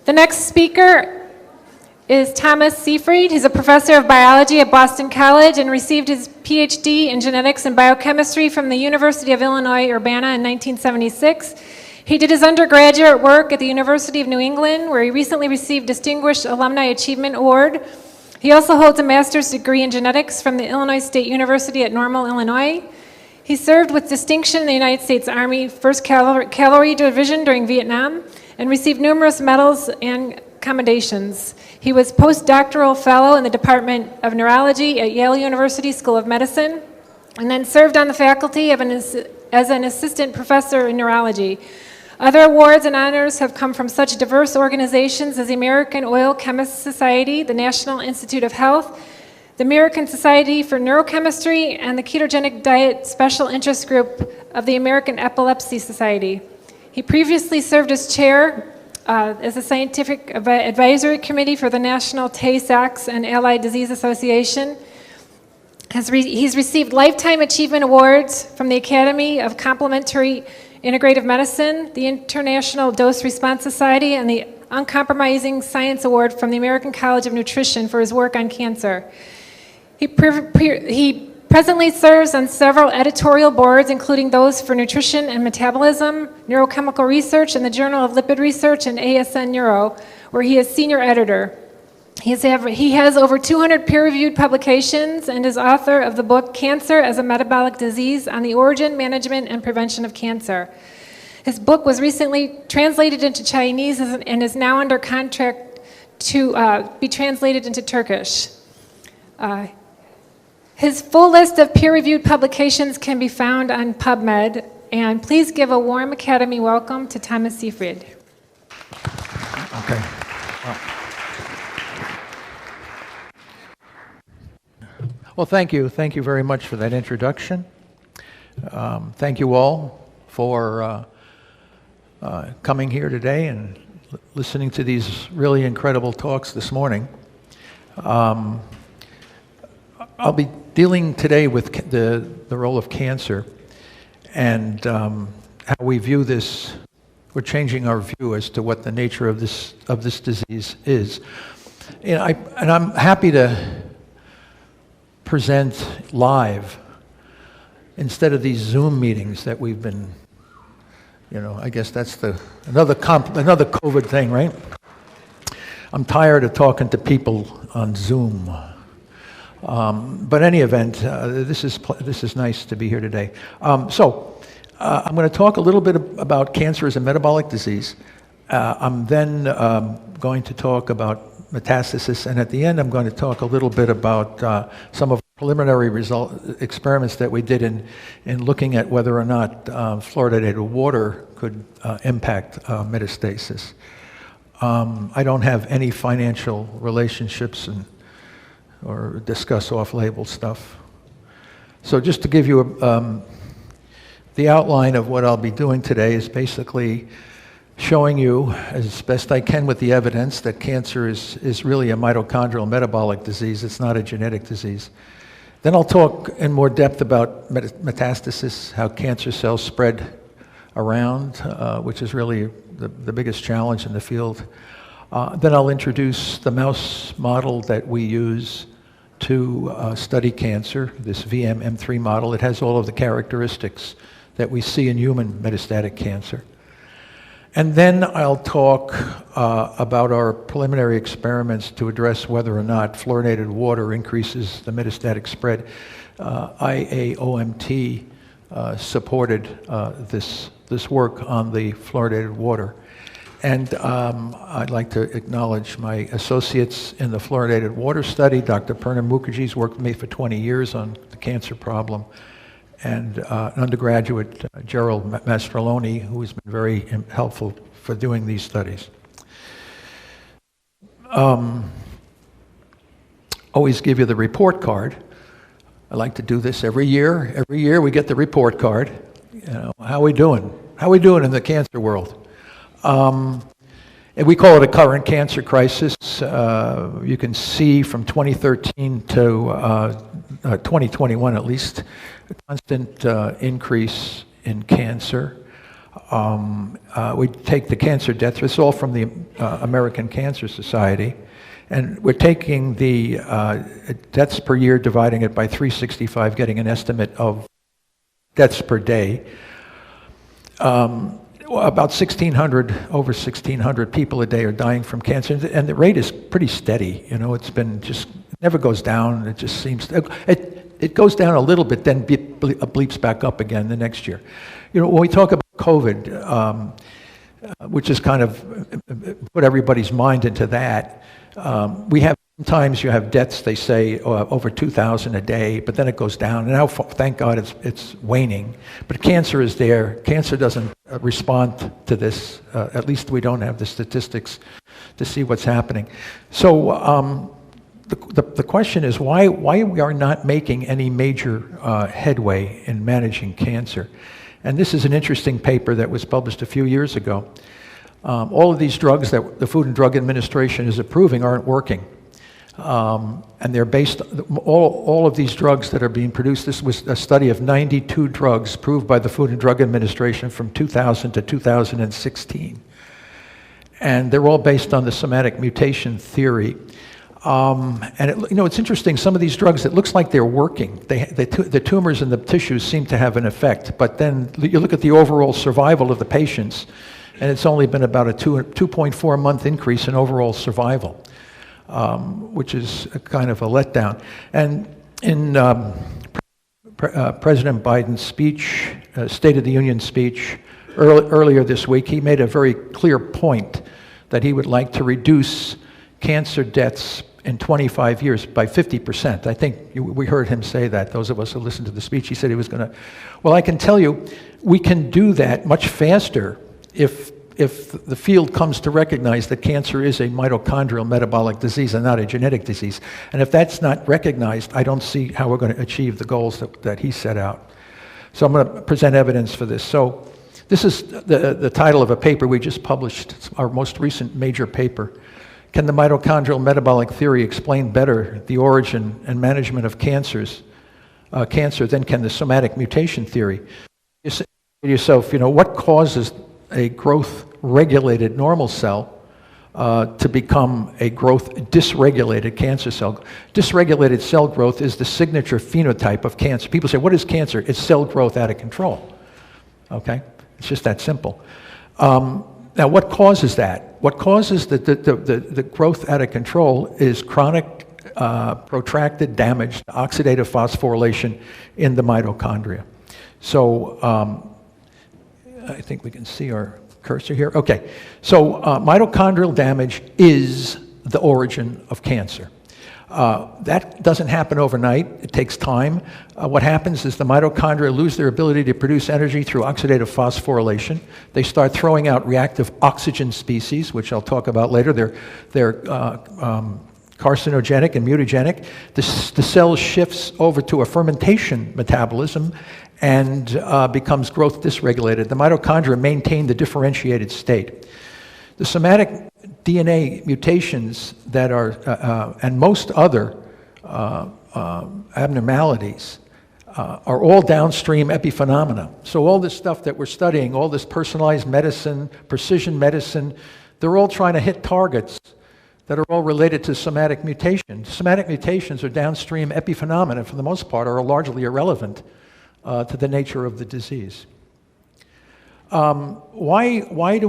The next speaker is Thomas Seyfried. He's a professor of biology at Boston College and received his PhD in genetics and biochemistry from the University of Illinois, Urbana in 1976. He did his undergraduate work at the University of New England, where he recently received Distinguished Alumni Achievement Award. He also holds a master's degree in genetics from the Illinois State University at Normal, Illinois. He served with distinction in the United States Army 1st Cavalry Division during Vietnam and received numerous medals and commendations. He was postdoctoral fellow in the Department of Neurology at Yale University School of Medicine, and then served on the faculty as an assistant professor in neurology. Other awards and honors have come from such diverse organizations as the American Oil Chemists Society, the National Institute of Health, the American Society for Neurochemistry, and the Ketogenic Diet Special Interest Group of the American Epilepsy Society. He previously served as chair as a scientific advisory committee for the National Tay-Sachs and Allied Disease Association. He's received Lifetime Achievement Awards from the Academy of Complementary Integrative Medicine, the International Dose Response Society, and the Uncompromising Science Award from the American College of Nutrition for his work on cancer. He presently serves on several editorial boards, including those for Nutrition and Metabolism, Neurochemical Research, and the Journal of Lipid Research, and ASN Neuro, where he is senior editor. He has over 200 peer-reviewed publications and is author of the book Cancer as a Metabolic Disease on the Origin, Management, and Prevention of Cancer. His book was recently translated into Chinese and is now under contract to be translated into Turkish. His full list of peer-reviewed publications can be found on PubMed, and please give a warm Academy welcome to Thomas Seyfried. Okay. Well, thank you. Thank you very much for that introduction. Thank you all for coming here today and listening to these really incredible talks this morning. I'll be dealing today with the role of cancer and how we view this. We're changing our view as to what the nature of this disease is. And I'm happy to present live instead of these Zoom meetings that we've been, I guess that's another COVID thing, right? I'm tired of talking to people on Zoom. But in any event, this is nice to be here today. I'm going to talk a little bit about cancer as a metabolic disease. I'm then going to talk about metastasis, and at the end I'm going to talk a little bit about some of the preliminary experiments that we did in looking at whether or not fluoridated water could impact metastasis. I don't have any financial relationships or discuss off-label stuff. So just to give you the outline of what I'll be doing today is basically showing you, as best I can with the evidence, that cancer is really a mitochondrial metabolic disease. It's not a genetic disease. Then I'll talk in more depth about metastasis, how cancer cells spread around, which is really the biggest challenge in the field. Then I'll introduce the mouse model that we use to study cancer, this VMM3 model. It has all of the characteristics that we see in human metastatic cancer. And then I'll talk about our preliminary experiments to address whether or not fluoridated water increases the metastatic spread. IAOMT supported this work on the fluoridated water. And I'd like to acknowledge my associates in the fluoridated water study. Dr. Purnam Mukherjee's worked with me for 20 years on the cancer problem. And undergraduate Gerald Mastroloni, who has been very helpful for doing these studies. Always give you the report card. I like to do this every year. Every year we get the report card. How we doing? How we doing in the cancer world? And we call it a current cancer crisis. You can see from 2013 to 2021 at least, a constant increase in cancer. We take the cancer deaths, it's all from the American Cancer Society, and we're taking the deaths per year, dividing it by 365, getting an estimate of deaths per day. About 1,600, over 1,600 people a day are dying from cancer, and the rate is pretty steady. You know, it's been just, it never goes down. It just seems, it goes down a little bit, then bleeps back up again the next year. You know, when we talk about COVID, which is kind of put everybody's mind into that, we have, sometimes you have deaths, they say, over 2,000 a day, but then it goes down. And now, thank God, it's waning. But cancer is there. Cancer doesn't respond to this. At least we don't have the statistics to see what's happening. So the question is why we are not making any major headway in managing cancer. And this is an interesting paper that was published a few years ago. All of these drugs that the Food and Drug Administration is approving aren't working. And they're based, all of these drugs that are being produced, this was a study of 92 drugs approved by the Food and Drug Administration from 2000 to 2016. And they're all based on the somatic mutation theory. And you know, it's interesting, some of these drugs, it looks like they're working. The tumors in the tissues seem to have an effect, but then you look at the overall survival of the patients, and it's only been about a 2.4 month increase in overall survival. Which is a kind of a letdown. And in President Biden's speech, State of the Union speech, earlier this week, he made a very clear point that he would like to reduce cancer deaths in 25 years by 50%. I think we heard him say that, those of us who listened to the speech. He said he was going to. Well, I can tell you, we can do that much faster if the field comes to recognize that cancer is a mitochondrial metabolic disease and not a genetic disease. And if that's not recognized, I don't see how we're going to achieve the goals that he set out. So I'm going to present evidence for this. So this is the title of a paper we just published. It's our most recent major paper. Can the mitochondrial metabolic theory explain better the origin and management of cancer than can the somatic mutation theory? You say to yourself, you know, what causes a growth-regulated normal cell to become a growth-dysregulated cancer cell? Dysregulated cell growth is the signature phenotype of cancer. People say, what is cancer? It's cell growth out of control. Okay? It's just that simple. Now, what causes that? What causes the growth out of control is chronic, protracted damage to oxidative phosphorylation in the mitochondria. So, I think we can see our cursor here. Okay, so mitochondrial damage is the origin of cancer. That doesn't happen overnight. It takes time. What happens is the mitochondria lose their ability to produce energy through oxidative phosphorylation. They start throwing out reactive oxygen species, which I'll talk about later. They're carcinogenic and mutagenic. The cell shifts over to a fermentation metabolism and becomes growth dysregulated. The mitochondria maintain the differentiated state. The somatic DNA mutations that are, and most other abnormalities are all downstream epiphenomena. So all this stuff that we're studying, all this personalized medicine, precision medicine, they're all trying to hit targets that are all related to somatic mutations. Somatic mutations are downstream epiphenomena, for the most part, are largely irrelevant to the nature of the disease. Why do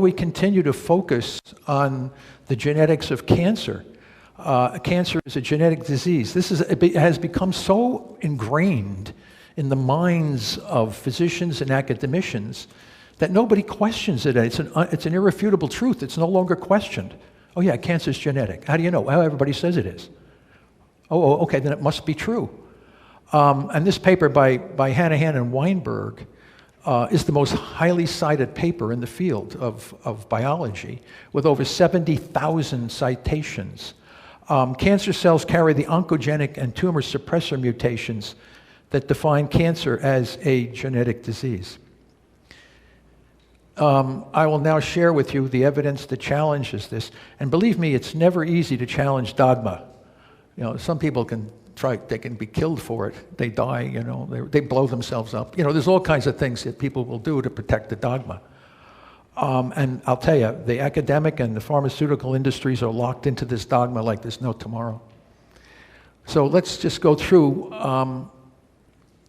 we continue to focus on the genetics of cancer? Cancer is a genetic disease. It has become so ingrained in the minds of physicians and academicians that nobody questions it. It's an irrefutable truth. It's no longer questioned. Oh yeah, cancer is genetic. How do you know? Well, everybody says it is. Oh, okay, then it must be true. And this paper by Hanahan and Weinberg is the most highly cited paper in the field of biology, with over 70,000 citations. Cancer cells carry the oncogenic and tumor suppressor mutations that define cancer as a genetic disease. I will now share with you the evidence that challenges this. And believe me, it's never easy to challenge dogma. You know, some people can they can be killed for it. They die, you know, they blow themselves up. You know, there's all kinds of things that people will do to protect the dogma. And I'll tell you, the academic and the pharmaceutical industries are locked into this dogma like there's no tomorrow. So let's just go through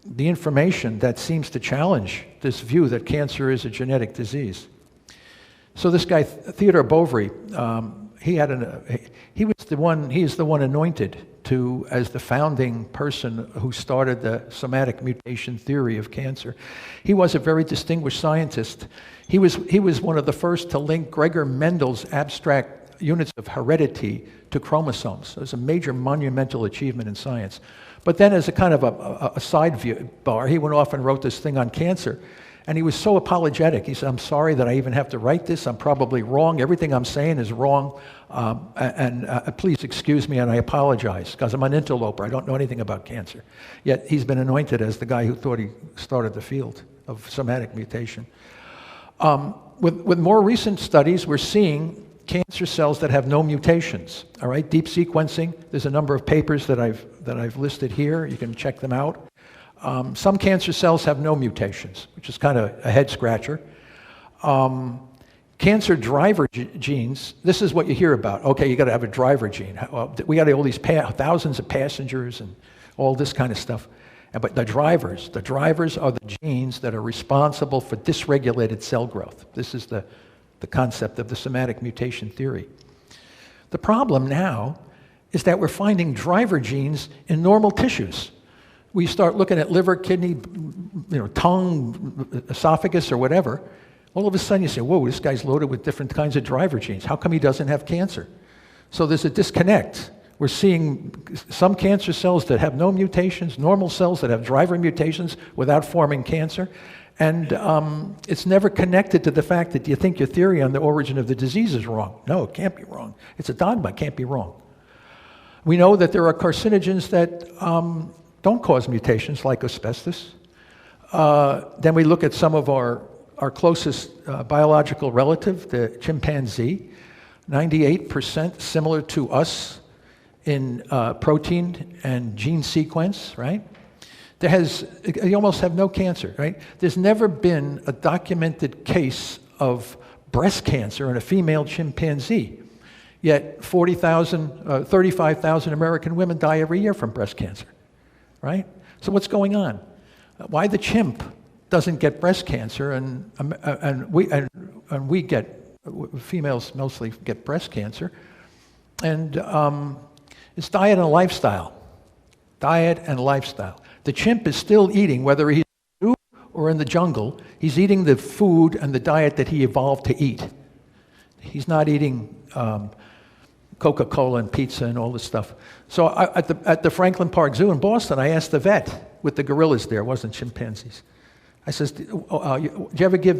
the information that seems to challenge this view that cancer is a genetic disease. So this guy, Theodore Bovary, he is the one anointed as the founding person who started the somatic mutation theory of cancer. He was a very distinguished scientist. He was one of the first to link Gregor Mendel's abstract units of heredity to chromosomes. It was a major monumental achievement in science. But then as a kind of a side view bar, he went off and wrote this thing on cancer. And he was so apologetic. He said, I'm sorry that I even have to write this. I'm probably wrong. Everything I'm saying is wrong. Please excuse me, and I apologize, because I'm an interloper. I don't know anything about cancer. Yet he's been anointed as the guy who thought he started the field of somatic mutation. With more recent studies, we're seeing cancer cells that have no mutations. All right, deep sequencing. There's a number of papers that I've listed here. You can check them out. Some cancer cells have no mutations, which is kind of a head scratcher. Cancer driver genes, this is what you hear about. Okay, you got to have a driver gene. We got all these thousands of passengers and all this kind of stuff. But the drivers are the genes that are responsible for dysregulated cell growth. This is the concept of the somatic mutation theory. The problem now is that we're finding driver genes in normal tissues. We start looking at liver, kidney, tongue, esophagus, or whatever. All of a sudden you say, whoa, this guy's loaded with different kinds of driver genes. How come he doesn't have cancer? So there's a disconnect. We're seeing some cancer cells that have no mutations, normal cells that have driver mutations without forming cancer. And it's never connected to the fact that you think your theory on the origin of the disease is wrong. No, it can't be wrong. It's a dogma, it can't be wrong. We know that there are carcinogens that don't cause mutations, like asbestos. Then we look at some of our closest biological relative, the chimpanzee, 98% similar to us in protein and gene sequence, right? You almost have no cancer, right? There's never been a documented case of breast cancer in a female chimpanzee, yet 35,000 American women die every year from breast cancer. Right? So what's going on? Why the chimp doesn't get breast cancer and we get, females mostly get breast cancer, and it's diet and lifestyle. Diet and lifestyle. The chimp is still eating, whether he's in the zoo or in the jungle, he's eating the food and the diet that he evolved to eat. He's not eating Coca-Cola and pizza and all this stuff. So at the Franklin Park Zoo in Boston, I asked the vet with the gorillas there, it wasn't chimpanzees. I says, do you ever give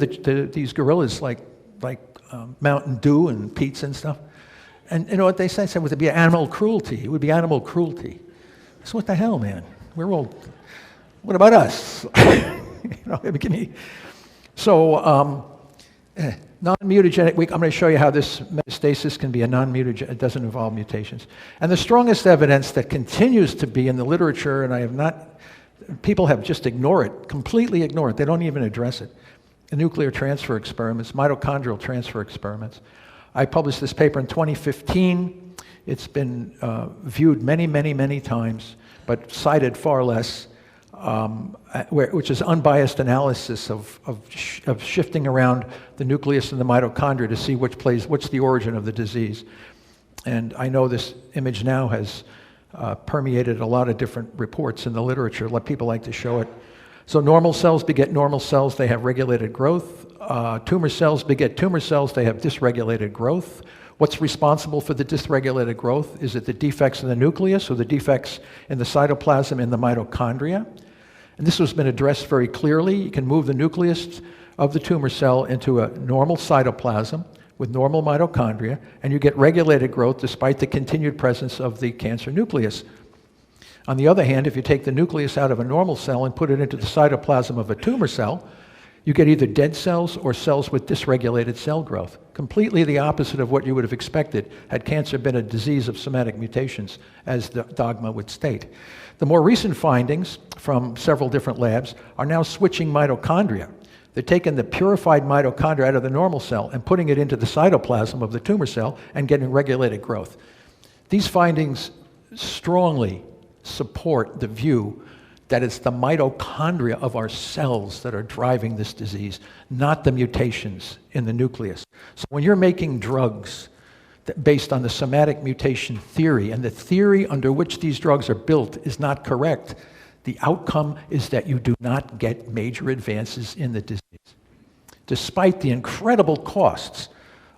these gorillas like Mountain Dew and pizza and stuff? And you know what they said? They said, would it be animal cruelty? It would be animal cruelty. I said, what the hell, man? We're all, what about us? Give me. So, non-mutagenic, I'm going to show you how this metastasis can be a non-mutagenic, it doesn't involve mutations. And the strongest evidence that continues to be in the literature, and people have just ignored it, completely ignored it, they don't even address it. The nuclear transfer experiments, mitochondrial transfer experiments. I published this paper in 2015. It's been viewed many, many, many times, but cited far less. Which is unbiased analysis of shifting around the nucleus and the mitochondria to see what's the origin of the disease. And I know this image now has permeated a lot of different reports in the literature. People like to show it. So normal cells beget normal cells, they have regulated growth. Tumor cells beget tumor cells, they have dysregulated growth. What's responsible for the dysregulated growth? Is it the defects in the nucleus or the defects in the cytoplasm in the mitochondria? And this has been addressed very clearly. You can move the nucleus of the tumor cell into a normal cytoplasm with normal mitochondria, and you get regulated growth despite the continued presence of the cancer nucleus. On the other hand, if you take the nucleus out of a normal cell and put it into the cytoplasm of a tumor cell, you get either dead cells or cells with dysregulated cell growth, Completely the opposite of what you would have expected had cancer been a disease of somatic mutations, as the dogma would state. The more recent findings from several different labs are now switching mitochondria. They're taking the purified mitochondria out of the normal cell and putting it into the cytoplasm of the tumor cell and getting regulated growth. These findings strongly support the view that it's the mitochondria of our cells that are driving this disease, not the mutations in the nucleus. So when you're making drugs based on the somatic mutation theory, and the theory under which these drugs are built is not correct, the outcome is that you do not get major advances in the disease. Despite the incredible costs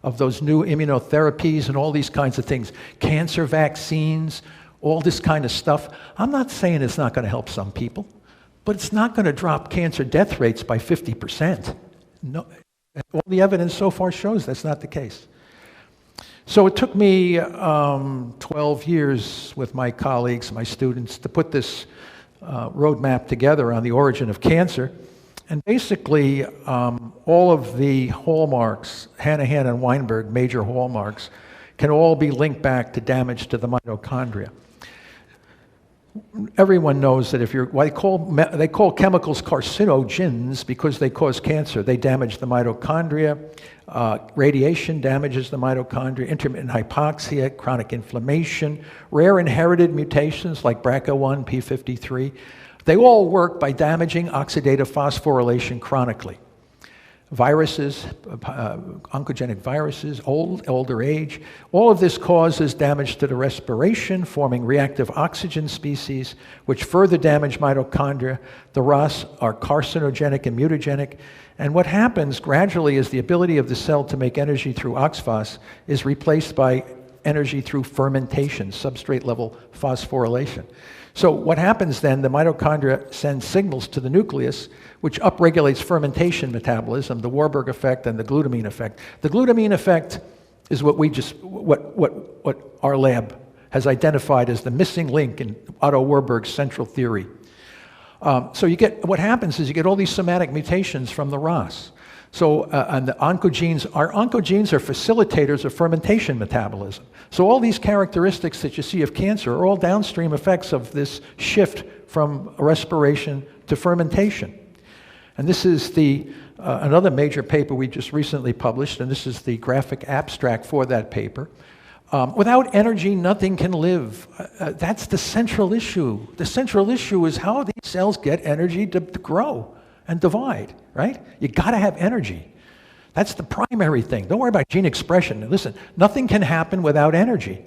of those new immunotherapies and all these kinds of things, cancer vaccines, all this kind of stuff. I'm not saying it's not going to help some people, but it's not going to drop cancer death rates by 50%. No, all the evidence so far shows that's not the case. So it took me 12 years with my colleagues, my students, to put this roadmap together on the origin of cancer. And basically, all of the hallmarks, Hanahan and Weinberg, major hallmarks, can all be linked back to damage to the mitochondria. Everyone knows that if you're, they call chemicals carcinogens because they cause cancer. They damage the mitochondria. Radiation damages the mitochondria. Intermittent hypoxia, chronic inflammation, rare inherited mutations like BRCA1, P53. They all work by damaging oxidative phosphorylation chronically. Viruses, oncogenic viruses, older age, all of this causes damage to the respiration, forming reactive oxygen species, which further damage mitochondria. The ROS are carcinogenic and mutagenic. And what happens gradually is the ability of the cell to make energy through OXPHOS is replaced by energy through fermentation, substrate-level phosphorylation. So what happens then, the mitochondria send signals to the nucleus, which upregulates fermentation metabolism, the Warburg effect and the glutamine effect. The glutamine effect is what our lab has identified as the missing link in Otto Warburg's central theory. So what happens is you get all these somatic mutations from the ROS. So, and the oncogenes are facilitators of fermentation metabolism. So all these characteristics that you see of cancer are all downstream effects of this shift from respiration to fermentation. And this is another major paper we just recently published, and this is the graphic abstract for that paper. Without energy, nothing can live. That's the central issue. The central issue is how these cells get energy to grow and divide, right? You got to have energy. That's the primary thing. Don't worry about gene expression. Listen, nothing can happen without energy.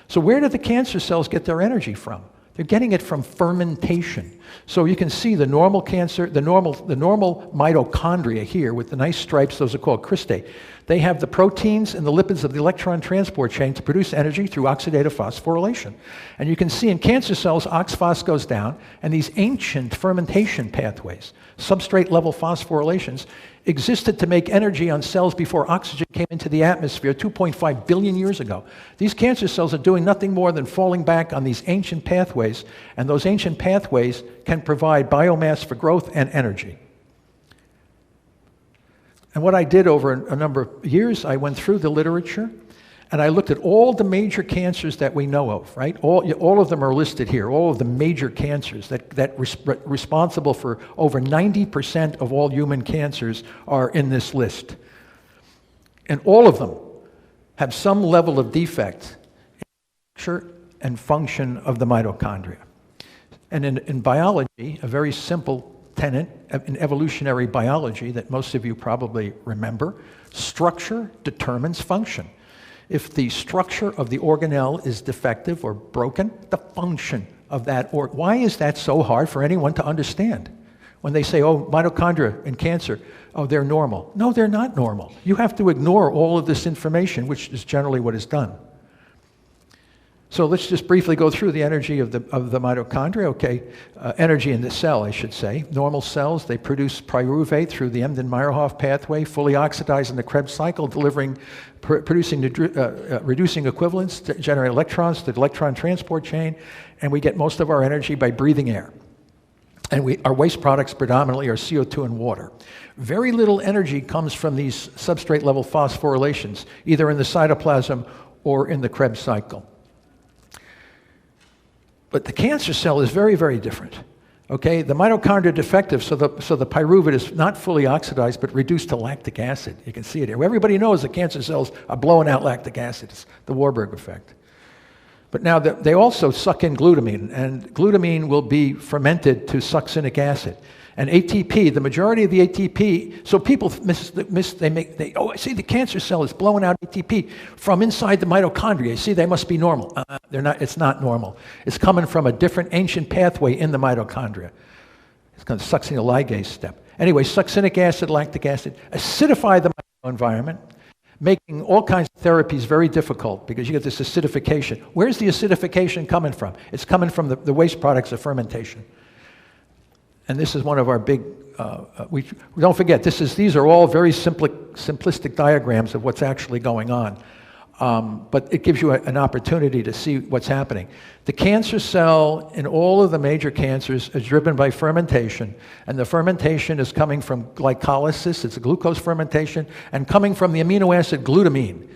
So where do the cancer cells get their energy from? They're getting it from fermentation. So you can see the normal cancer, the normal mitochondria here with the nice stripes, those are called cristae. They have the proteins and the lipids of the electron transport chain to produce energy through oxidative phosphorylation. And you can see in cancer cells, OXPHOS goes down, and these ancient fermentation pathways, substrate-level phosphorylations, existed to make energy on cells before oxygen came into the atmosphere 2.5 billion years ago. These cancer cells are doing nothing more than falling back on these ancient pathways, and those ancient pathways can provide biomass for growth and energy. And what I did over a number of years, I went through the literature, and I looked at all the major cancers that we know of, right? All of them are listed here, all of the major cancers that responsible for over 90% of all human cancers are in this list. And all of them have some level of defect in structure and function of the mitochondria. And in biology, a very simple tenet in evolutionary biology that most of you probably remember, structure determines function. If the structure of the organelle is defective or broken, the function of that why is that so hard for anyone to understand? When they say, oh, mitochondria in cancer, oh, they're normal. No, they're not normal. You have to ignore all of this information, which is generally what is done. So let's just briefly go through the energy of the mitochondria. Okay, energy in the cell, I should say. Normal cells, they produce pyruvate through the Embden-Meyerhof pathway, fully oxidized in the Krebs cycle, reducing equivalents to generate electrons to the electron transport chain, and we get most of our energy by breathing air. And our waste products predominantly are CO2 and water. Very little energy comes from these substrate level phosphorylations, either in the cytoplasm or in the Krebs cycle. But the cancer cell is very, very different. Okay, the mitochondria are defective, so the pyruvate is not fully oxidized, but reduced to lactic acid. You can see it here. Everybody knows the cancer cells are blowing out lactic acid. It's the Warburg effect. But now they also suck in glutamine, and glutamine will be fermented to succinic acid. And ATP, the majority of the ATP, so people see the cancer cell is blowing out ATP from inside the mitochondria. See, they must be normal. They're not. It's not normal. It's coming from a different ancient pathway in the mitochondria. It's called the succinyl ligase step. Anyway, succinic acid, lactic acid, acidify the microenvironment, making all kinds of therapies very difficult because you get this acidification. Where's the acidification coming from? It's coming from the waste products of fermentation. And this is one of our big, we don't forget, these are all very simplistic diagrams of what's actually going on. But it gives you an opportunity to see what's happening. The cancer cell in all of the major cancers is driven by fermentation, and the fermentation is coming from glycolysis, it's a glucose fermentation, and coming from the amino acid glutamine.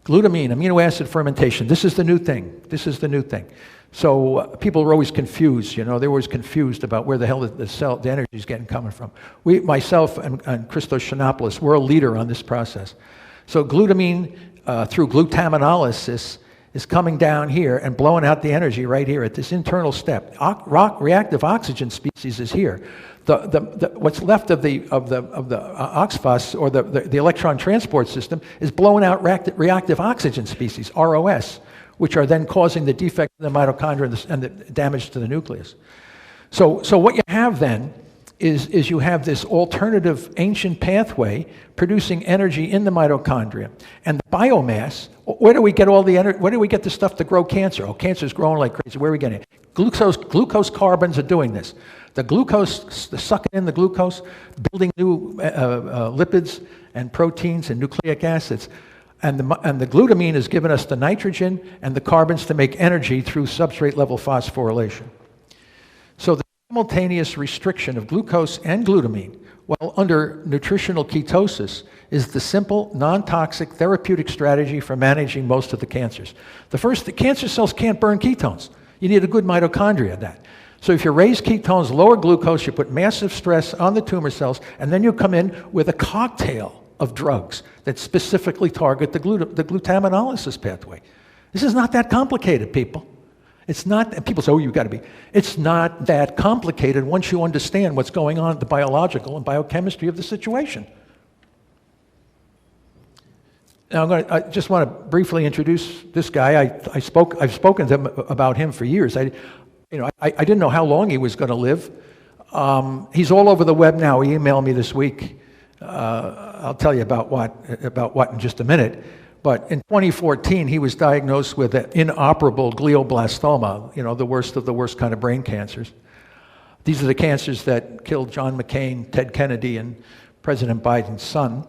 Glutamine, amino acid fermentation, this is the new thing. This is the new thing. So people are always confused, they were always confused about where the hell the energy is coming from. Myself and Christos Xenopoulos, we're a leader on this process. So glutamine through glutaminolysis is coming down here and blowing out the energy right here at this internal step. Reactive oxygen species is here. What's left of the oxphos, or the electron transport system, is blowing out reactive oxygen species, ROS, which are then causing the defect in the mitochondria and the damage to the nucleus. So what you have then is you have this alternative ancient pathway producing energy in the mitochondria. And the biomass, where do we get all the energy? Where do we get the stuff to grow cancer? Oh, cancer's growing like crazy. Where are we getting it? Glucose carbons are doing this. The glucose, sucking in the glucose, building new lipids and proteins and nucleic acids. And the glutamine has given us the nitrogen and the carbons to make energy through substrate level phosphorylation. So the simultaneous restriction of glucose and glutamine while under nutritional ketosis is the simple, non-toxic therapeutic strategy for managing most of the cancers. The cancer cells can't burn ketones. You need a good mitochondria of that. So if you raise ketones, lower glucose, you put massive stress on the tumor cells, and then you come in with a cocktail of drugs that specifically target the glutaminolysis pathway. This is not that complicated, people. It's not, and people say, oh, you've got to be. It's not that complicated once you understand what's going on at the biological and biochemistry of the situation. Now, I just want to briefly introduce this guy. I've spoken to him about him for years. I didn't know how long he was going to live. He's all over the web now. He emailed me this week. I'll tell you about what in just a minute. But in 2014, he was diagnosed with an inoperable glioblastoma, the worst of the worst kind of brain cancers. These are the cancers that killed John McCain, Ted Kennedy, and President Biden's son.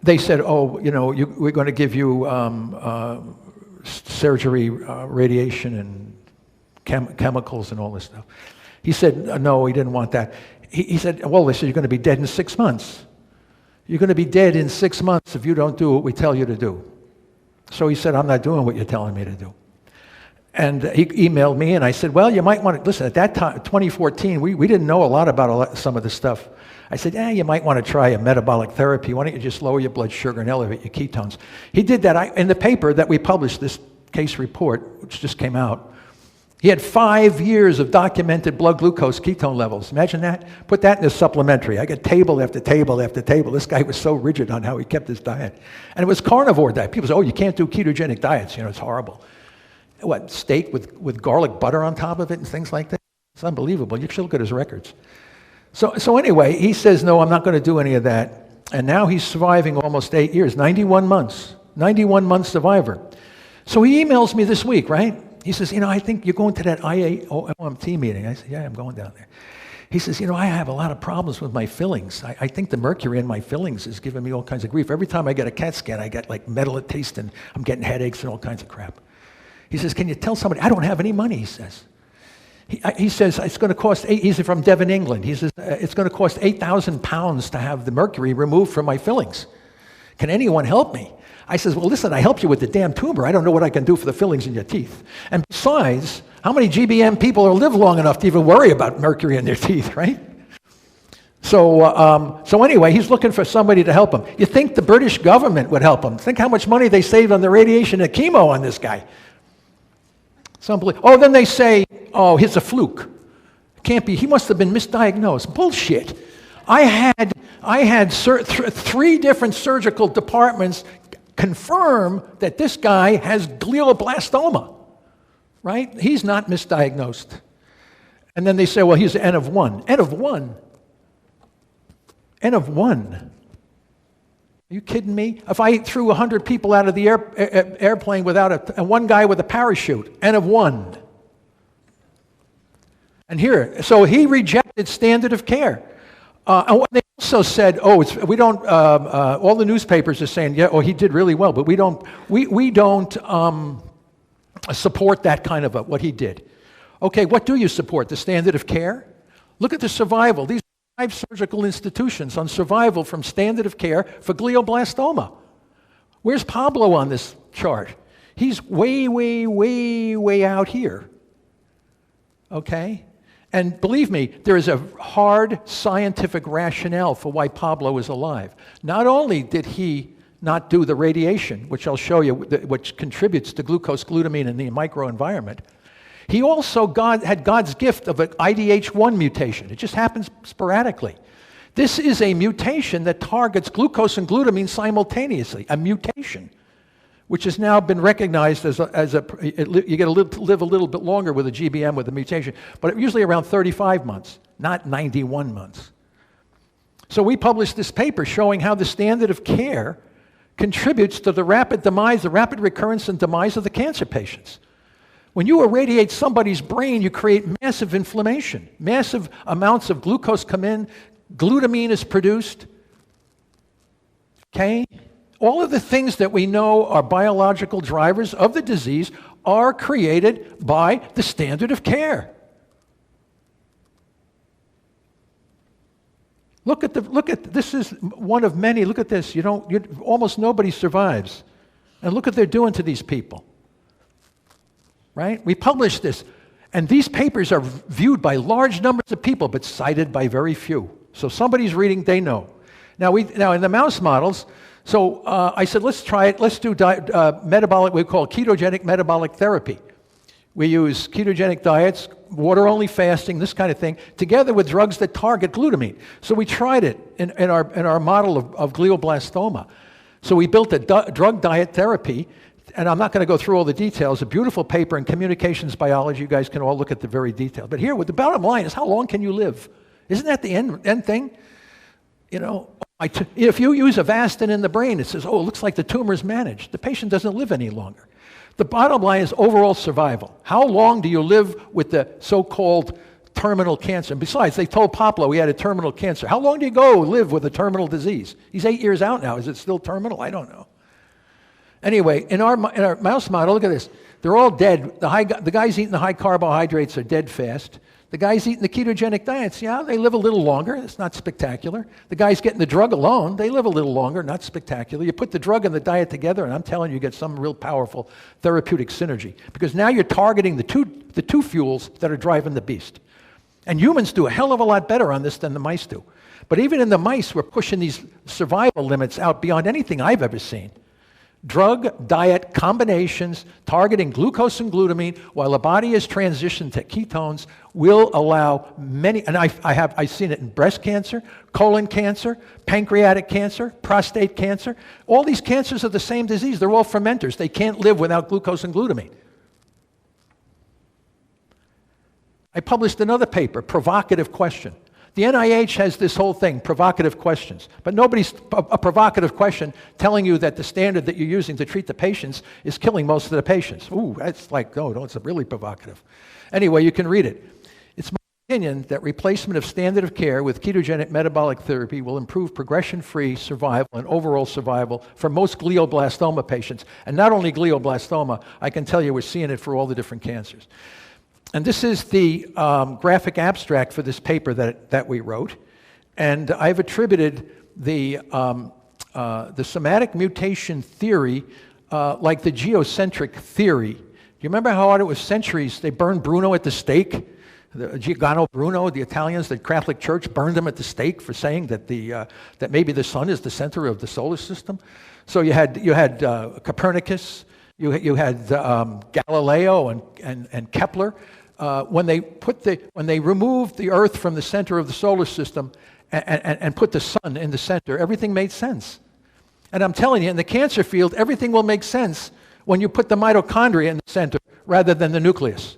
They said, we're going to give you surgery, radiation, and chemicals and all this stuff. He said, no, he didn't want that. He said, well, they said, you're going to be dead in 6 months. You're going to be dead in 6 months if you don't do what we tell you to do. So he said, I'm not doing what you're telling me to do. And he emailed me, and I said, well, you might want to, listen, at that time, 2014, we didn't know a lot about some of this stuff. I said, you might want to try a metabolic therapy. Why don't you just lower your blood sugar and elevate your ketones? He did that. In the paper that we published, this case report, which just came out, he had 5 years of documented blood glucose ketone levels. Imagine that. Put that in the supplementary. I got table after table after table. This guy was so rigid on how he kept his diet. And it was carnivore diet. People say, oh, you can't do ketogenic diets. It's horrible. What, steak with garlic butter on top of it and things like that? It's unbelievable. You should look at his records. So anyway, he says, no, I'm not going to do any of that. And now he's surviving almost 8 years, 91 months. 91 month survivor. So he emails me this week, right? He says, I think you're going to that IAOMT meeting. I said, yeah, I'm going down there. He says, I have a lot of problems with my fillings. I think the mercury in my fillings is giving me all kinds of grief. Every time I get a CAT scan, I get like metal at taste, and I'm getting headaches and all kinds of crap. He says, can you tell somebody, I don't have any money, he says. He says it's going to cost, he's from Devon, England. He says, it's going to cost £8,000 to have the mercury removed from my fillings. Can anyone help me? I says, well, listen, I helped you with the damn tumor. I don't know what I can do for the fillings in your teeth. And besides, how many GBM people will live long enough to even worry about mercury in their teeth, right? So anyway, he's looking for somebody to help him. You think the British government would help him. Think how much money they saved on the radiation and chemo on this guy. Oh, then they say, oh, he's a fluke. Can't be. He must have been misdiagnosed. Bullshit. I had 3 different surgical departments confirm that this guy has glioblastoma, right? He's not misdiagnosed. And then they say, well, he's N of 1. N of 1? N of 1? Are you kidding me? If I threw 100 people out of the airplane without and one guy with a parachute, N of 1. And here, so he rejected standard of care. And they also said, all the newspapers are saying, yeah, he did really well, but we don't support that kind of what he did. Okay, what do you support? The standard of care? Look at the survival. These are 5 surgical institutions on survival from standard of care for glioblastoma. Where's Pablo on this chart? He's way, way, way, way out here. Okay? And believe me, there is a hard scientific rationale for why Pablo is alive. Not only did he not do the radiation, which I'll show you, which contributes to glucose glutamine in the microenvironment, he also had God's gift of an IDH1 mutation. It just happens sporadically. This is a mutation that targets glucose and glutamine simultaneously, a mutation, which has now been recognized you get to live a little bit longer with a GBM with a mutation, but usually around 35 months, not 91 months. So we published this paper showing how the standard of care contributes to the rapid recurrence and demise of the cancer patients. When you irradiate somebody's brain, you create massive inflammation. Massive amounts of glucose come in, glutamine is produced, okay? All of the things that we know are biological drivers of the disease are created by the standard of care. Look at this is one of many. Look at this. Almost nobody survives. And look what they're doing to these people. Right? We published this. And these papers are viewed by large numbers of people, but cited by very few. So somebody's reading, they know. Now in the mouse models, so I said, let's try it. Let's do metabolic, we call ketogenic metabolic therapy. We use ketogenic diets, water-only fasting, this kind of thing, together with drugs that target glutamine. So we tried it in our model of glioblastoma. So we built a drug diet therapy, and I'm not going to go through all the details. A beautiful paper in Communications Biology. You guys can all look at the very details. But here, what the bottom line is, how long can you live? Isn't that the end thing? If you use Avastin in the brain, it says, it looks like the tumor is managed. The patient doesn't live any longer. The bottom line is overall survival. How long do you live with the so-called terminal cancer? And besides, they told Pablo he had a terminal cancer. How long do you live with a terminal disease? He's 8 years out now. Is it still terminal? I don't know. Anyway, in our mouse model, look at this. They're all dead. The guys eating the high carbohydrates are dead fast. The guys eating the ketogenic diets, they live a little longer. It's not spectacular. The guys getting the drug alone, they live a little longer, not spectacular. You put the drug and the diet together, and I'm telling you get some real powerful therapeutic synergy. Because now you're targeting the two fuels that are driving the beast. And humans do a hell of a lot better on this than the mice do. But even in the mice, we're pushing these survival limits out beyond anything I've ever seen. Drug-diet combinations targeting glucose and glutamine while the body is transitioned to ketones will allow many, and I've seen it in breast cancer, colon cancer, pancreatic cancer, prostate cancer. All these cancers are the same disease. They're all fermenters. They can't live without glucose and glutamine. I published another paper, provocative question. The NIH has this whole thing, provocative questions, but nobody's a provocative question telling you that the standard that you're using to treat the patients is killing most of the patients. Ooh, that's like, it's really provocative. Anyway, you can read it. It's my opinion that replacement of standard of care with ketogenic metabolic therapy will improve progression-free survival and overall survival for most glioblastoma patients. And not only glioblastoma, I can tell you we're seeing it for all the different cancers. And this is the graphic abstract for this paper that we wrote. And I've attributed the somatic mutation theory like the geocentric theory. Do you remember how hard it was centuries? They burned Bruno at the stake. Giordano Bruno, the Italians, the Catholic Church burned him at the stake for saying that that maybe the sun is the center of the solar system. So you had Copernicus, you had Galileo and Kepler. When they removed the Earth from the center of the solar system and put the sun in the center, everything made sense. And I'm telling you, in the cancer field, everything will make sense when you put the mitochondria in the center rather than the nucleus.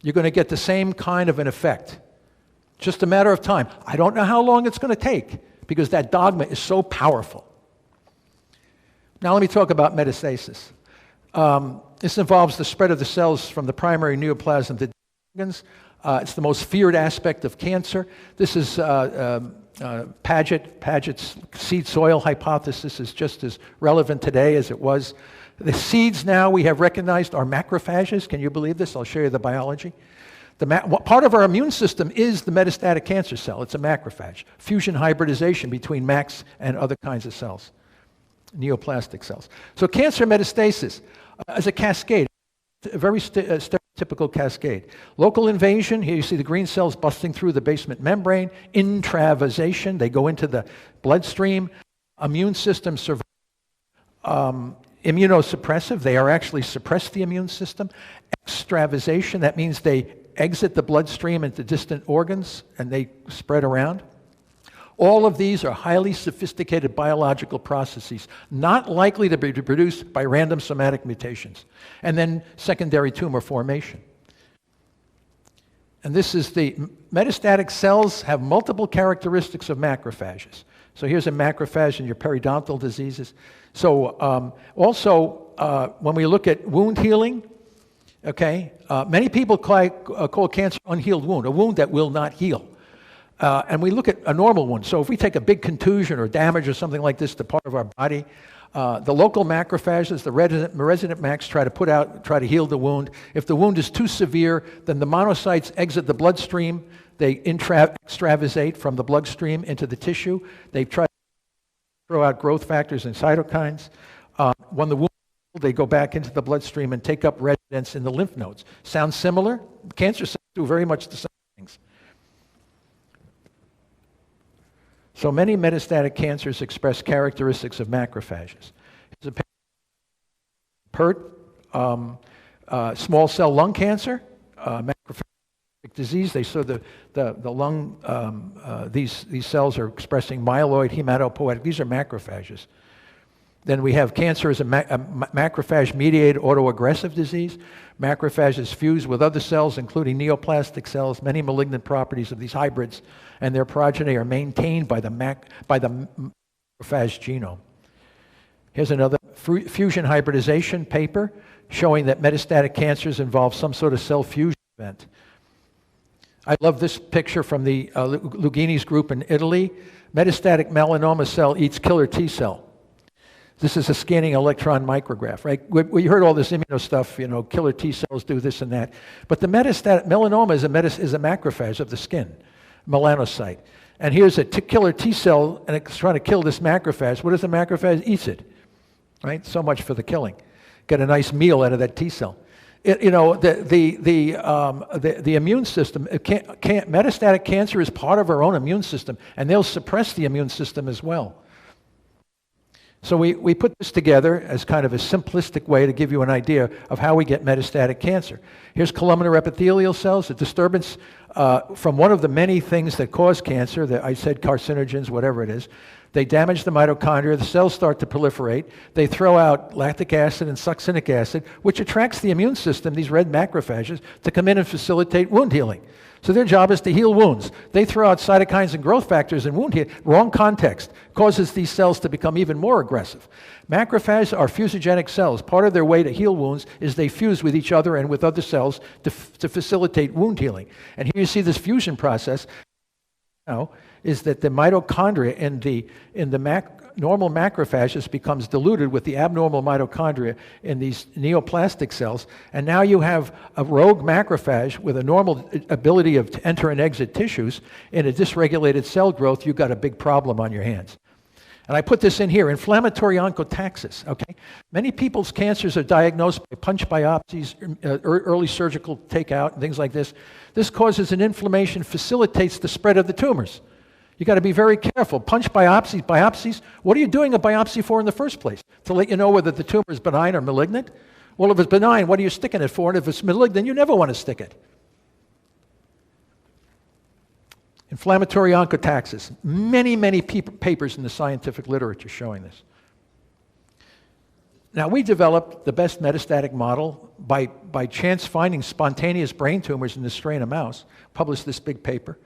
You're going to get the same kind of an effect. Just a matter of time. I don't know how long it's going to take because that dogma is so powerful. Now let me talk about metastasis. This involves the spread of the cells from the primary neoplasm to the organs. It's the most feared aspect of cancer. This is Paget's seed soil hypothesis is just as relevant today as it was. The seeds now we have recognized are macrophages. Can you believe this? I'll show you the biology. Part of our immune system is the metastatic cancer cell. It's a macrophage. Fusion hybridization between macs and other kinds of cells, neoplastic cells. So cancer metastasis is a cascade, a very stereotypical cascade. Local invasion, here you see the green cells busting through the basement membrane. Intravasation, they go into the bloodstream. Immune system survival. Immunosuppressive, they are actually suppress the immune system. Extravasation, that means they exit the bloodstream into distant organs and they spread around. All of these are highly sophisticated biological processes, not likely to be produced by random somatic mutations. And then secondary tumor formation. And this is the metastatic cells have multiple characteristics of macrophages. So here's a macrophage in your periodontal diseases. So when we look at wound healing, okay, many people call cancer unhealed wound, a wound that will not heal. And we look at a normal wound. So if we take a big contusion or damage or something like this to part of our body, the local macrophages, the resident macs try to heal the wound. If the wound is too severe, then the monocytes exit the bloodstream. They extravasate from the bloodstream into the tissue. They try to throw out growth factors and cytokines. When the wound is healed, they go back into the bloodstream and take up residence in the lymph nodes. Sounds similar? Cancer cells do very much the same things. So many metastatic cancers express characteristics of macrophages. Here's a PERT, small cell lung cancer, macrophagic disease. They saw the lung, these cells are expressing myeloid hematopoietic. These are macrophages. Then we have cancer as a macrophage-mediated autoaggressive disease. Macrophages fuse with other cells, including neoplastic cells. Many malignant properties of these hybrids and their progeny are maintained by the macrophage genome. Here's another fusion hybridization paper showing that metastatic cancers involve some sort of cell fusion event. I love this picture from the Lugini's group in Italy. Metastatic melanoma cell eats killer T cell. This is a scanning electron micrograph, right? We heard all this immuno stuff, you know, killer T cells do this and that. But the metastatic melanoma is a macrophage of the skin, melanocyte. And here's a killer T cell, and it's trying to kill this macrophage. What does the macrophage? Eats it, right? So much for the killing. Get a nice meal out of that T cell. The immune system, metastatic cancer is part of our own immune system, and they'll suppress the immune system as well. So we put this together as kind of a simplistic way to give you an idea of how we get metastatic cancer. Here's columnar epithelial cells, a disturbance from one of the many things that cause cancer, that I said carcinogens, whatever it is. They damage the mitochondria, the cells start to proliferate, they throw out lactic acid and succinic acid, which attracts the immune system, these red macrophages, to come in and facilitate wound healing. So their job is to heal wounds. They throw out cytokines and growth factors in wound healing. Wrong context causes these cells to become even more aggressive. Macrophages are fusogenic cells. Part of their way to heal wounds is they fuse with each other and with other cells to facilitate wound healing. And here you see this fusion process now is that the mitochondria in the normal macrophages becomes diluted with the abnormal mitochondria in these neoplastic cells, and now you have a rogue macrophage with a normal ability to enter and exit tissues. In a dysregulated cell growth, you've got a big problem on your hands. And I put this in here, inflammatory oncotaxis, okay? Many people's cancers are diagnosed by punch biopsies, early surgical takeout, and things like this. This causes an inflammation, facilitates the spread of the tumors. You got to be very careful. Punch biopsies, what are you doing a biopsy for in the first place? To let you know whether the tumor is benign or malignant? Well, if it's benign, what are you sticking it for? And if it's malignant, you never want to stick it. Inflammatory oncotaxis. Many papers in the scientific literature showing this. Now, we developed the best metastatic model by chance finding spontaneous brain tumors in this strain of mouse, published this big paper,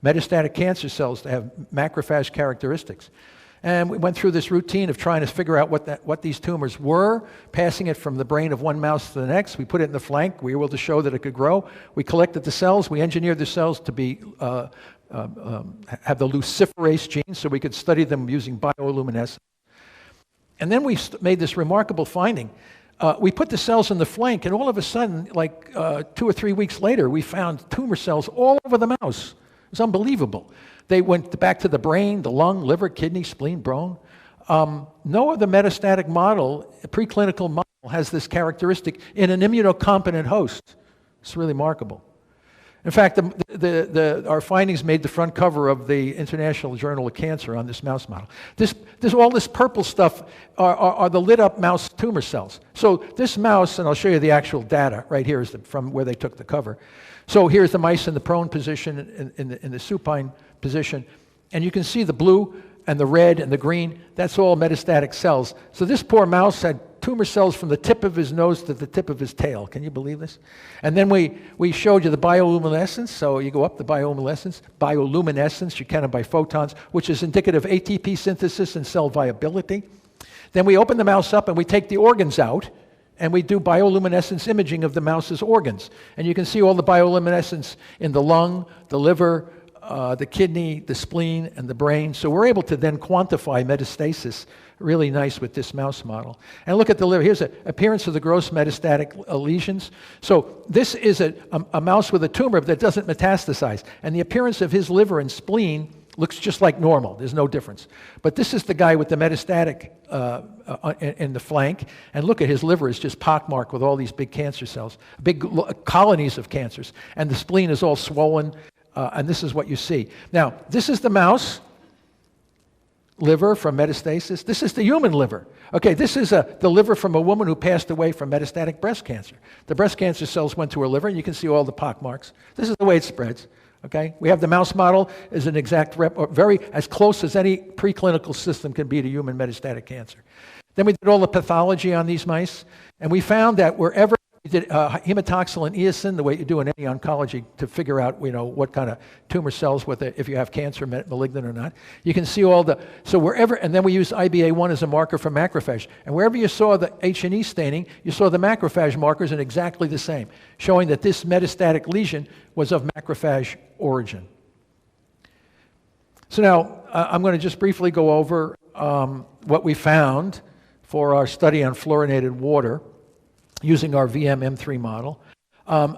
metastatic cancer cells that have macrophage characteristics. And we went through this routine of trying to figure out what these tumors were, passing it from the brain of one mouse to the next. We put it in the flank. We were able to show that it could grow. We collected the cells. We engineered the cells to be have the luciferase gene, so we could study them using bioluminescence. And then we made this remarkable finding. We put the cells in the flank, and all of a sudden, like 2 or 3 weeks later, we found tumor cells all over the mouse. It was unbelievable. They went back to the brain, the lung, liver, kidney, spleen, bone. No other metastatic model, preclinical model, has this characteristic in an immunocompetent host. It's really remarkable. In fact, our findings made the front cover of the International Journal of Cancer on this mouse model. All this purple stuff are the lit up mouse tumor cells. So this mouse, and I'll show you the actual data right here is from where they took the cover. So here's the mice in the prone position, in the supine position, and you can see the blue and the red and the green. That's all metastatic cells. So this poor mouse had tumor cells from the tip of his nose to the tip of his tail. Can you believe this? And then we showed you the bioluminescence. So you go up the bioluminescence, you count it by photons, which is indicative of ATP synthesis and cell viability. Then we open the mouse up and we take the organs out, and we do bioluminescence imaging of the mouse's organs. And you can see all the bioluminescence in the lung, the liver, the kidney, the spleen, and the brain. So we're able to then quantify metastasis really nice with this mouse model. And look at the liver. Here's an appearance of the gross metastatic lesions. So this is a mouse with a tumor that doesn't metastasize. And the appearance of his liver and spleen looks just like normal. There's no difference. But this is the guy with the metastatic in the flank. And look at his liver is just pockmarked with all these big cancer cells, big colonies of cancers. And the spleen is all swollen. And this is what you see. Now, this is the mouse liver from metastasis. This is the human liver. Okay, this is the liver from a woman who passed away from metastatic breast cancer. The breast cancer cells went to her liver, and you can see all the pock marks. This is the way it spreads. Okay, we have the mouse model as an exact very as close as any preclinical system can be to human metastatic cancer. Then we did all the pathology on these mice, and we found that wherever we did hematoxylin and eosin, the way you do in any oncology to figure out, what kind of tumor cells, if you have cancer, malignant or not. You can see so wherever, and then we use IBA1 as a marker for macrophage. And wherever you saw the H&E staining, you saw the macrophage markers in exactly the same, showing that this metastatic lesion was of macrophage origin. So now, I'm going to just briefly go over what we found for our study on fluorinated water, using our VM-M3 model.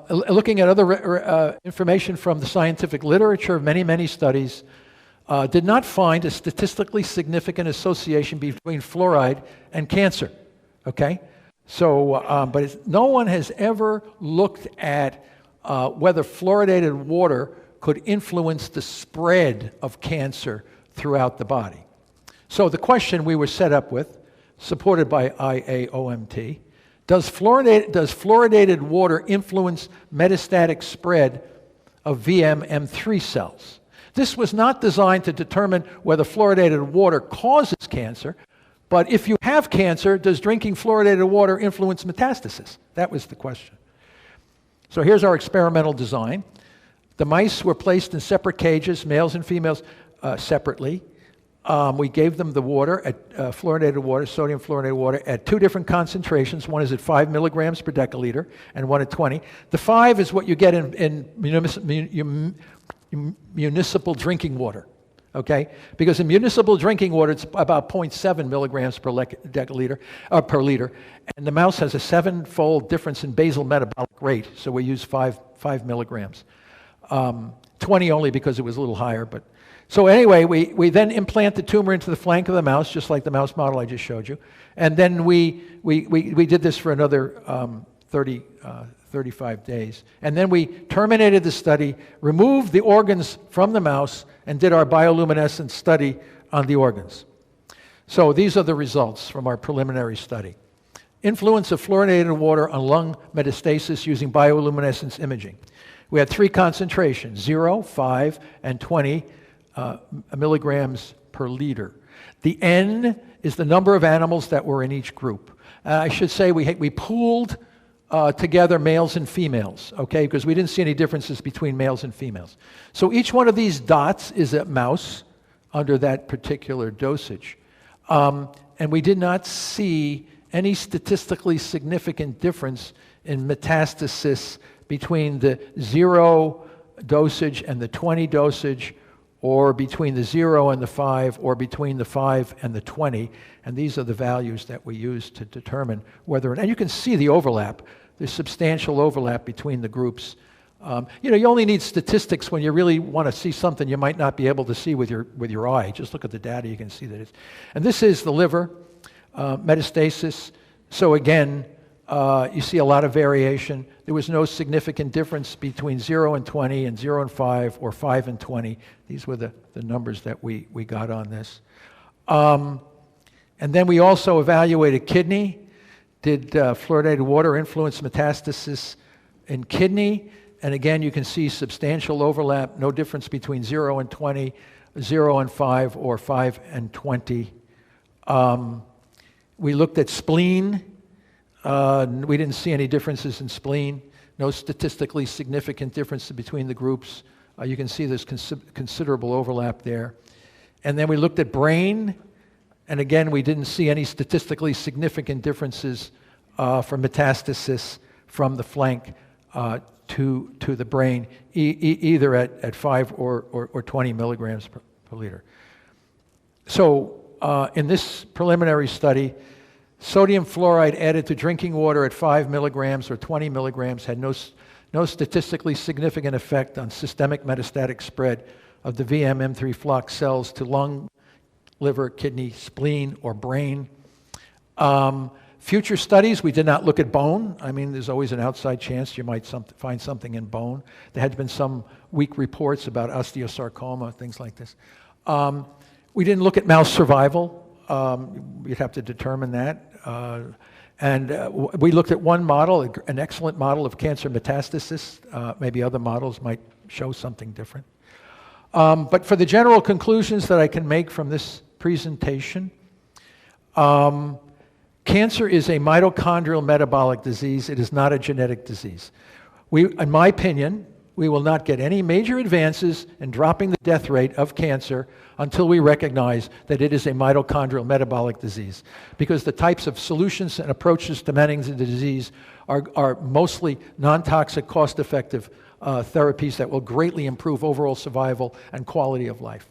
Looking at other information from the scientific literature, many studies did not find a statistically significant association between fluoride and cancer, okay? So, but no one has ever looked at whether fluoridated water could influence the spread of cancer throughout the body. So the question we were set up with, supported by IAOMT, does fluoridated water influence metastatic spread of VM-M3 cells? This was not designed to determine whether fluoridated water causes cancer, but if you have cancer, does drinking fluoridated water influence metastasis? That was the question. So here's our experimental design. The mice were placed in separate cages, males and females, separately. We gave them the water, fluoridated water, sodium fluoridated water, at 2 different concentrations. One is at 5 milligrams per deciliter, and one at 20. The 5 is what you get in municipal drinking water. okay? Because in municipal drinking water, it's about 0.7 milligrams per deciliter, per liter, and the mouse has a 7-fold difference in basal metabolic rate, so we use 5 milligrams. 20 only because it was a little higher, but... So anyway, we then implant the tumor into the flank of the mouse, just like the mouse model I just showed you, and then we did this for another 35 days. And then we terminated the study, removed the organs from the mouse, and did our bioluminescence study on the organs. So these are the results from our preliminary study. Influence of fluorinated water on lung metastasis using bioluminescence imaging. We had 3 concentrations, 0, 5, and 20 milligrams per liter. The N is the number of animals that were in each group. I should say we pooled together males and females, okay, because we didn't see any differences between males and females. So each one of these dots is a mouse under that particular dosage. And we did not see any statistically significant difference in metastasis between the 0 dosage and the 20 dosage, or between the 0 and the 5, or between the 5 and the 20. And these are the values that we use to determine whether, and you can see the overlap. There's substantial overlap between the groups. You only need statistics when you really want to see something you might not be able to see with your eye. Just look at the data, you can see that it's. And this is the liver metastasis. So again, you see a lot of variation. There was no significant difference between 0 and 20 and 0 and 5 or 5 and 20. These were the numbers that we got on this. And then we also evaluated kidney. Did fluoridated water influence metastasis in kidney? And again, you can see substantial overlap, no difference between 0 and 20, 0 and 5, or 5 and 20. We looked at spleen. We didn't see any differences in spleen. No statistically significant difference between the groups. You can see there's considerable overlap there. And then we looked at brain. And again, we didn't see any statistically significant differences for metastasis from the flank to the brain, either at 5 or 20 milligrams per liter. So in this preliminary study, sodium fluoride added to drinking water at 5 milligrams or 20 milligrams had no statistically significant effect on systemic metastatic spread of the VM-M3 flock cells to lung, liver, kidney, spleen, or brain. Future studies, we did not look at bone. I mean, there's always an outside chance you might find something in bone. There had been some weak reports about osteosarcoma, things like this. We didn't look at mouse survival. You'd have to determine that. We looked at one model, an excellent model of cancer metastasis. Maybe other models might show something different. But for the general conclusions that I can make from this presentation, cancer is a mitochondrial metabolic disease. It is not a genetic disease. In my opinion, we will not get any major advances in dropping the death rate of cancer until we recognize that it is a mitochondrial metabolic disease, because the types of solutions and approaches to managing the disease are mostly non-toxic, cost-effective therapies that will greatly improve overall survival and quality of life.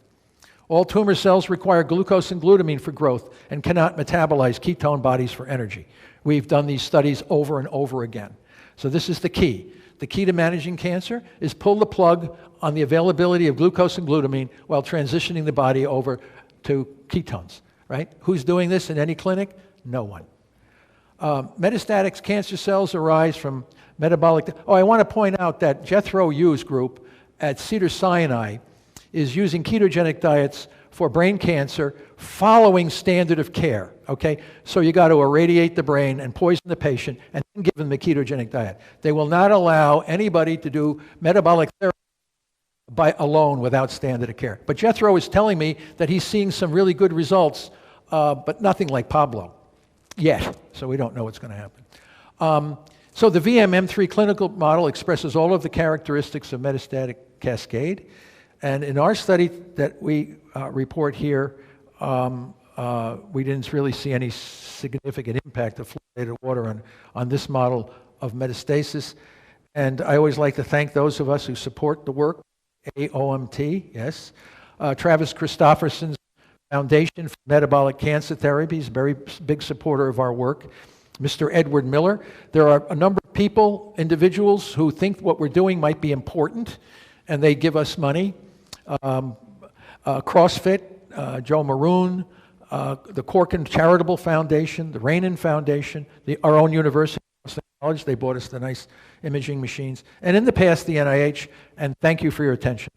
All tumor cells require glucose and glutamine for growth and cannot metabolize ketone bodies for energy. We've done these studies over and over again. So this is the key. The key to managing cancer is pull the plug on the availability of glucose and glutamine while transitioning the body over to ketones, right? Who's doing this in any clinic? No one. Metastatic cancer cells arise from metabolic... I want to point out that Jethro Yu's group at Cedars-Sinai is using ketogenic diets for brain cancer following standard of care, okay? So you got to irradiate the brain and poison the patient and then give them the ketogenic diet. They will not allow anybody to do metabolic therapy alone without standard of care. But Jethro is telling me that he's seeing some really good results, but nothing like Pablo yet, so we don't know what's going to happen. So the VM-M3 clinical model expresses all of the characteristics of metastatic cascade. And in our study that we report here, we didn't really see any significant impact of fluoridated water on this model of metastasis. And I always like to thank those of us who support the work, IAOMT, yes. Travis Christofferson's Foundation for Metabolic Cancer Therapy. He's a very big supporter of our work. Mr. Edward Miller. There are a number of people, individuals, who think what we're doing might be important, and they give us money. CrossFit, Joe Maroon, the Corcoran Charitable Foundation, the Rainin Foundation, our own university, College, they bought us the nice imaging machines, and in the past, the NIH, and thank you for your attention.